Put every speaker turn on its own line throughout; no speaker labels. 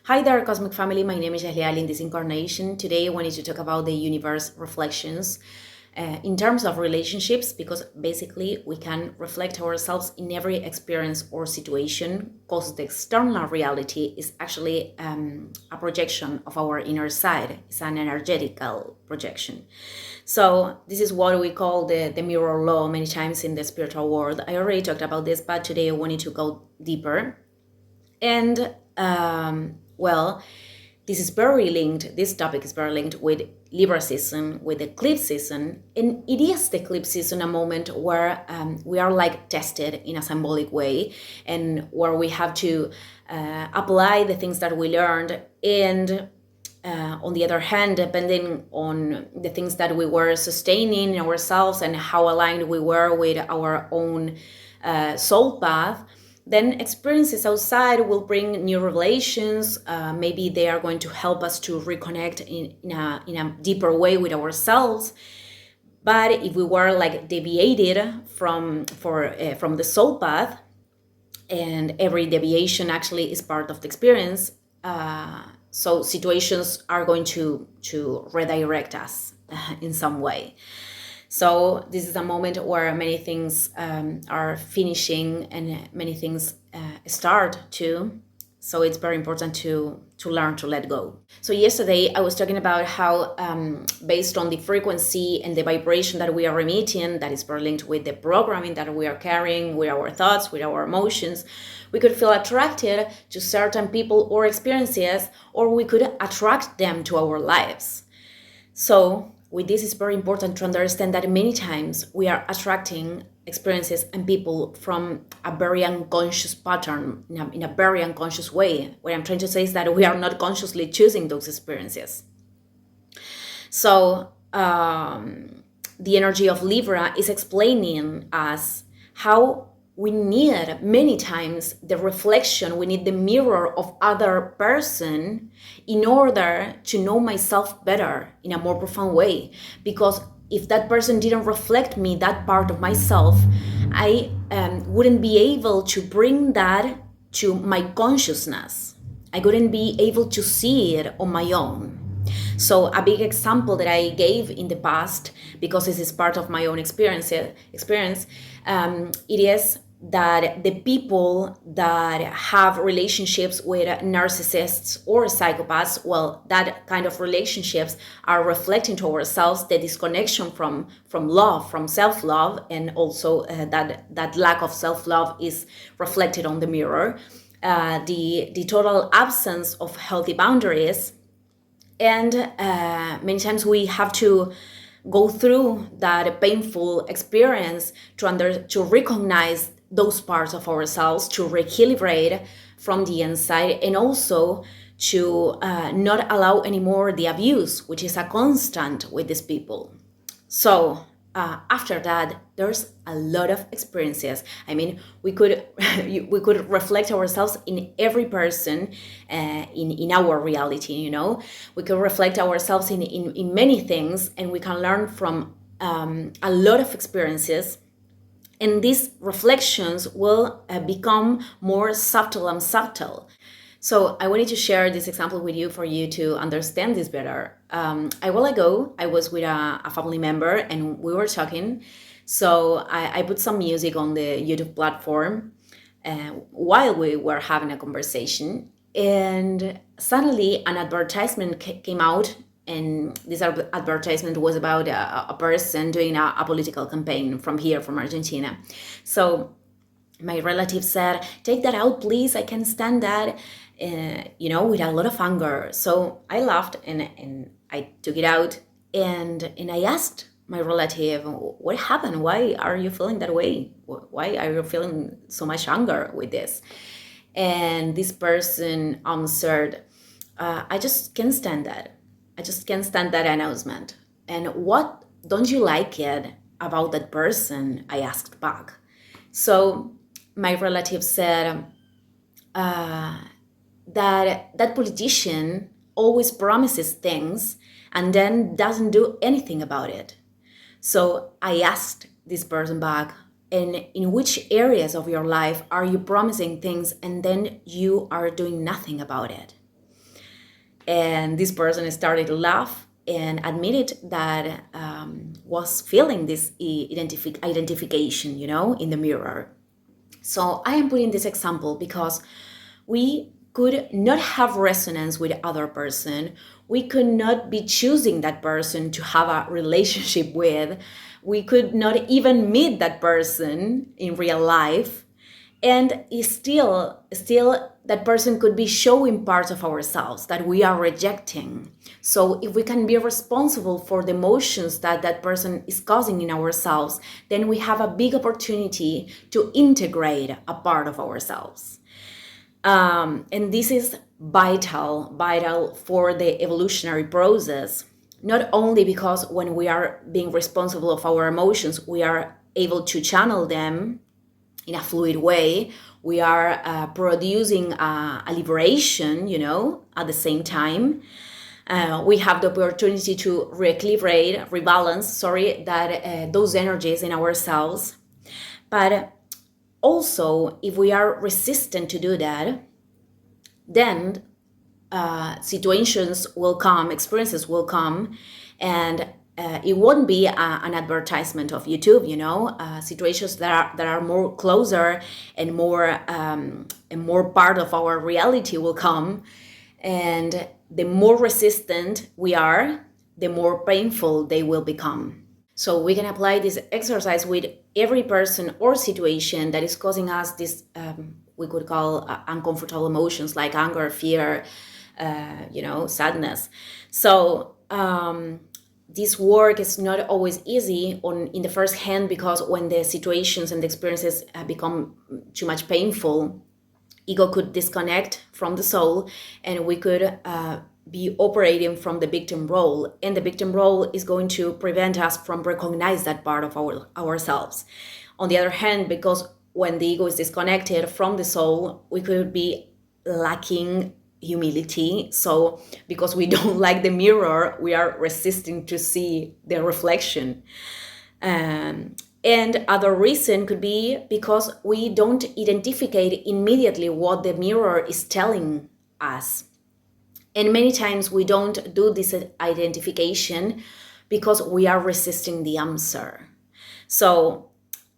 Hi there, Cosmic Family. My name is Jahlial in this incarnation. Today, I wanted to talk about the universe reflections in terms of relationships, because basically we can reflect ourselves in every experience or situation, because the external reality is actually a projection of our inner side. It's an energetical projection. So this is what we call the mirror law many times in the spiritual world. I already talked about this, but today I wanted to go deeper. And this is very linked, this topic is very linked with Libra season, with the eclipse season. And it is the eclipse season, a moment where we are like tested in a symbolic way, and where we have to apply the things that we learned. And on the other hand, depending on the things that we were sustaining in ourselves and how aligned we were with our own soul path, then experiences outside will bring new revelations. Maybe they are going to help us to reconnect in a deeper way with ourselves. But if we were like deviated from the soul path, and every deviation actually is part of the experience, so situations are going to redirect us in some way. So this is a moment where many things are finishing and many things start too. So it's very important to learn to let go. So yesterday I was talking about how based on the frequency and the vibration that we are emitting, that is very linked with the programming that we are carrying, with our thoughts, with our emotions, we could feel attracted to certain people or experiences, or we could attract them to our lives. So with this, it's very important to understand that many times we are attracting experiences and people from a very unconscious pattern, in a very unconscious way. What I'm trying to say is that we are not consciously choosing those experiences. So the energy of Libra is explaining us how we need many times the reflection, we need the mirror of other person in order to know myself better in a more profound way. Because if that person didn't reflect me, that part of myself, I wouldn't be able to bring that to my consciousness. I wouldn't be able to see it on my own. So a big example that I gave in the past, because this is part of my own experience, it is that the people that have relationships with narcissists or psychopaths, well, that kind of relationships are reflecting to ourselves the disconnection from love, from self-love, and also that lack of self-love is reflected on the mirror. The total absence of healthy boundaries, and many times we have to go through that painful experience to recognize those parts of ourselves, to recalibrate from the inside, and also to not allow anymore the abuse, which is a constant with these people. So after that, there's a lot of experiences. I mean, we could reflect ourselves in every person in our reality. We could reflect ourselves in many things, and we can learn from a lot of experiences. And these reflections will become more subtle and subtle. So I wanted to share this example with you for you to understand this better. A while ago, I was with a family member and we were talking. So I put some music on the YouTube platform while we were having a conversation. And suddenly an advertisement came out. And this advertisement was about a person doing a political campaign from here, from Argentina. So my relative said, "Take that out, please. I can't stand that," with a lot of anger. So I laughed and I took it out, and I asked my relative, "What happened? Why are you feeling that way? Why are you feeling so much anger with this?" And this person answered, "I just can't stand that. I just can't stand that announcement." "And what don't you like it about that person?" I asked back. So my relative said that politician always promises things and then doesn't do anything about it. So I asked this person back, "And in which areas of your life are you promising things and then you are doing nothing about it?" And this person started to laugh and admitted that was feeling this identification, in the mirror. So I am putting this example because we could not have resonance with other person. We could not be choosing that person to have a relationship with. We could not even meet that person in real life. And still that person could be showing parts of ourselves that we are rejecting. So if we can be responsible for the emotions that that person is causing in ourselves, then we have a big opportunity to integrate a part of ourselves. And this is vital for the evolutionary process, not only because when we are being responsible of our emotions, we are able to channel them in a fluid way. We are producing a liberation, at the same time. We have the opportunity to rebalance, that those energies in ourselves. But also, if we are resistant to do that, then situations will come, experiences will come, and it won't be an advertisement of YouTube, situations that are more closer and more part of our reality will come. And the more resistant we are, the more painful they will become. So we can apply this exercise with every person or situation that is causing us this, we could call uncomfortable emotions like anger, fear, sadness. So this work is not always easy in the first hand, because when the situations and the experiences become too much painful, ego could disconnect from the soul, and we could be operating from the victim role. And the victim role is going to prevent us from recognize that part of ourselves. On the other hand, because when the ego is disconnected from the soul, we could be lacking humility. So because we don't like the mirror, we are resisting to see the reflection. And other reason could be because we don't identify immediately what the mirror is telling us. And many times we don't do this identification because we are resisting the answer. So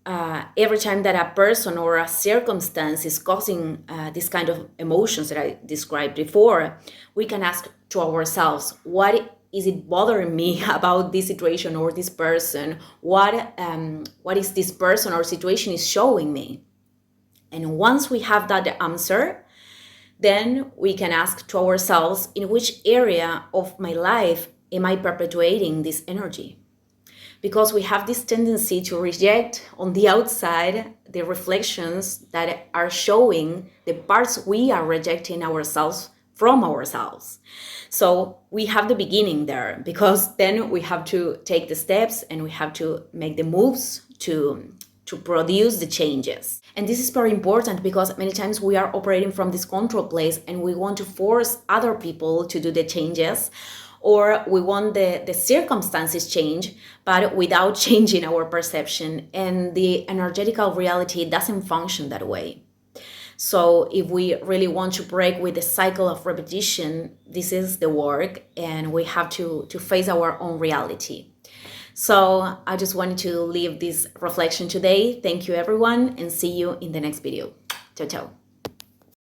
every time that a person or a circumstance is causing this kind of emotions that I described before, we can ask to ourselves, what is it bothering me about this situation or this person? What is this person or situation is showing me? And once we have that answer, then we can ask to ourselves, in which area of my life am I perpetuating this energy? Because we have this tendency to reject on the outside the reflections that are showing the parts we are rejecting ourselves from ourselves. So we have the beginning there, because then we have to take the steps and we have to make the moves to produce the changes. And this is very important, because many times we are operating from this control place and we want to force other people to do the changes, or we want the circumstances change, but without changing our perception. And the energetical reality doesn't function that way. So if we really want to break with the cycle of repetition, this is the work, and we have to face our own reality. So I just wanted to leave this reflection today. Thank you, everyone, and see you in the next video. Ciao, ciao.